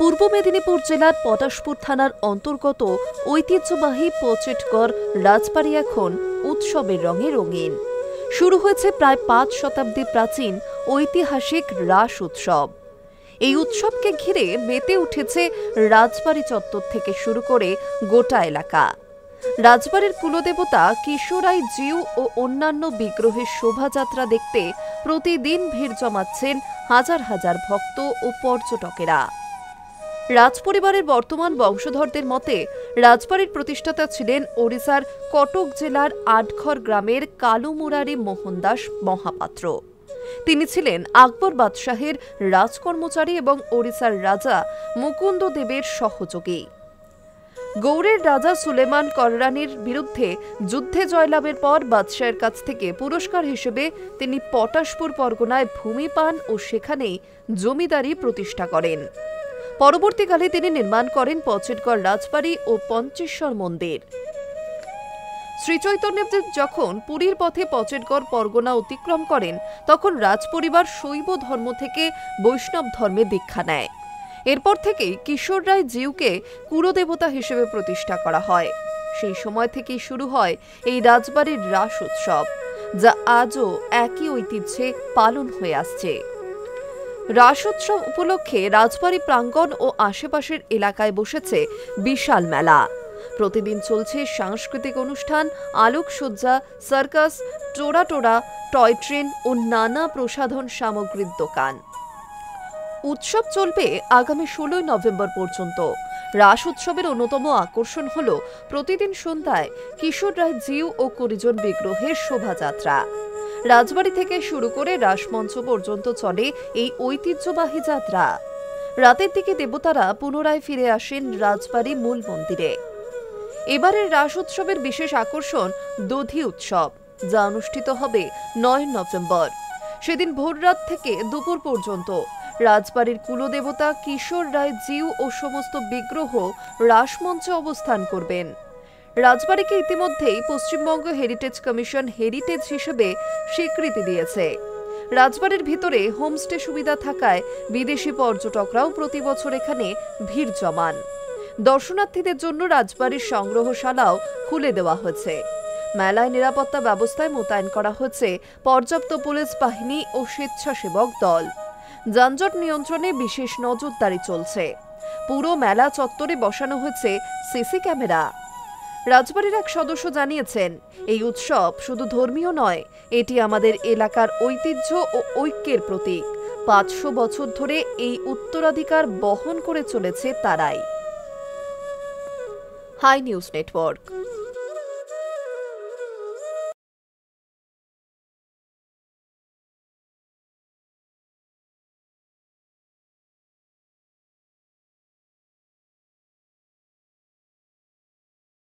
পূর্ব মেদিনীপুর জেলার পটাশপুর থানার অন্তর্গত ঐতিহ্যবাহী পচেটগড় রাজবাড়ি এখন উৎসবের রঙে রঙিন। শুরু হয়েছে প্রায় ৫ শতাব্দী প্রাচীন ঐতিহাসিক রাস উৎসব। এই উৎসবকে ঘিরে মেতে উঠেছে রাজবাড়ি চত্বর থেকে শুরু করে গোটা এলাকা। রাজবাড়ির কুলদেবতা কিশোরাই জিউ ও অন্যান্য বিগ্রহের শোভাযাত্রা দেখতে প্রতিদিন ভিড় জমাচ্ছেন হাজার হাজার ভক্ত ও পর্যটকেরা। রাজপরিবারের বর্তমান বংশধরদের মতে রাজবাড়ির প্রতিষ্ঠাতা ছিলেন ওড়িশার কটক জেলার আটঘর গ্রামের কালুমুরারি মোহনদাস মহাপাত্র। তিনি ছিলেন আকবর বাদশাহের রাজকর্মচারী এবং ওড়িশার রাজা মুকুন্দ দেবের সহযোগী। গৌড়ের রাজা সুলেমান কররানীর বিরুদ্ধে যুদ্ধে জয়লাভের পর বাদশাহের কাছ থেকে পুরস্কার হিসেবে তিনি পটাশপুর পরগনায় ভূমি পান ও সেখানেই জমিদারি প্রতিষ্ঠা করেন। পরবর্তীকালে তিনি নির্মাণ করেন পচেটগড় রাজবাড়ি ও পঞ্চেশ্বর মন্দির। শ্রীচৈতন্যদেব যখন পুরীর পথে পচেটগড় পরগনা অতিক্রম করেন তখন রাজপরিবার শৈব ধর্ম থেকে বৈষ্ণব ধর্মে দীক্ষা নেয়। এরপর থেকেই কিশোর রায় জিউকে কুলদেবতা হিসেবে প্রতিষ্ঠা করা হয়। সেই সময় থেকেই শুরু হয় এই রাজবাড়ির রাস উৎসব, যা আজও একই ঐতিহ্যে পালন হয়ে আসছে। রাস উৎসব উপলক্ষে রাজবাড়ি প্রাঙ্গণ ও আশেপাশের এলাকায় বসেছে বিশাল মেলা। প্রতিদিন চলছে সাংস্কৃতিক অনুষ্ঠান, আলোকসজ্জা, সার্কাস, টোরা, টয় ট্রেন ও নানা প্রসাধন সামগ্রীর দোকান। উৎসব চলবে আগামী ১৬ নভেম্বর পর্যন্ত। রাস উৎসবের অন্যতম আকর্ষণ হল প্রতিদিন সন্ধ্যায় কিশোর রায় জিউ ও কুড়িজন বিগ্রহের শোভাযাত্রা। রাজবাড়ি থেকে শুরু করে রাসমঞ্চ পর্যন্ত চলে এই ঐতিহ্যবাহী যাত্রা। রাতের দিকে দেবতারা পুনরায় ফিরে আসেন রাজবাড়ি মূল মন্দিরে। এবারের রাস উৎসবের বিশেষ আকর্ষণ দধি উৎসব, যা অনুষ্ঠিত হবে ৯ নভেম্বর। সেদিন ভোররাত থেকে দুপুর পর্যন্ত রাজবাড়ির কুলদেবতা কিশোর রায় জিউ ও সমস্ত বিগ্রহ রাসমঞ্চে অবস্থান করবেন। রাজবাড়িকে ইতিমধ্যেই পশ্চিমবঙ্গ হেরিটেজ কমিশন হেরিটেজ হিসেবে স্বীকৃতি দিয়েছে। রাজবাড়ির ভিতরে হোমস্টে সুবিধা থাকায় বিদেশি পর্যটকরাও প্রতি বছর এখানে ভিড় জমান। দর্শনার্থীদের জন্য রাজবাড়ির সংগ্রহশালাও খুলে দেওয়া হয়েছে। মেলায় নিরাপত্তা ব্যবস্থায় মোতায়েন করা হয়েছে পর্যাপ্ত পুলিশ বাহিনী ও স্বেচ্ছাসেবক দল। যানজট নিয়ন্ত্রণে বিশেষ নজরদারি চলছে। পুরো মেলা চত্বরে বসানো হয়েছে সিসি ক্যামেরা। রাজবাড়ির এক সদস্য জানিয়েছেন, এই উৎসব শুধু ধর্মীয় নয়, এটি আমাদের এলাকার ঐতিহ্য ও ঐক্যের প্রতীক। ৫০০ বছর ধরে এই উত্তরাধিকার বহন করে চলেছে তারাই। Hi News network.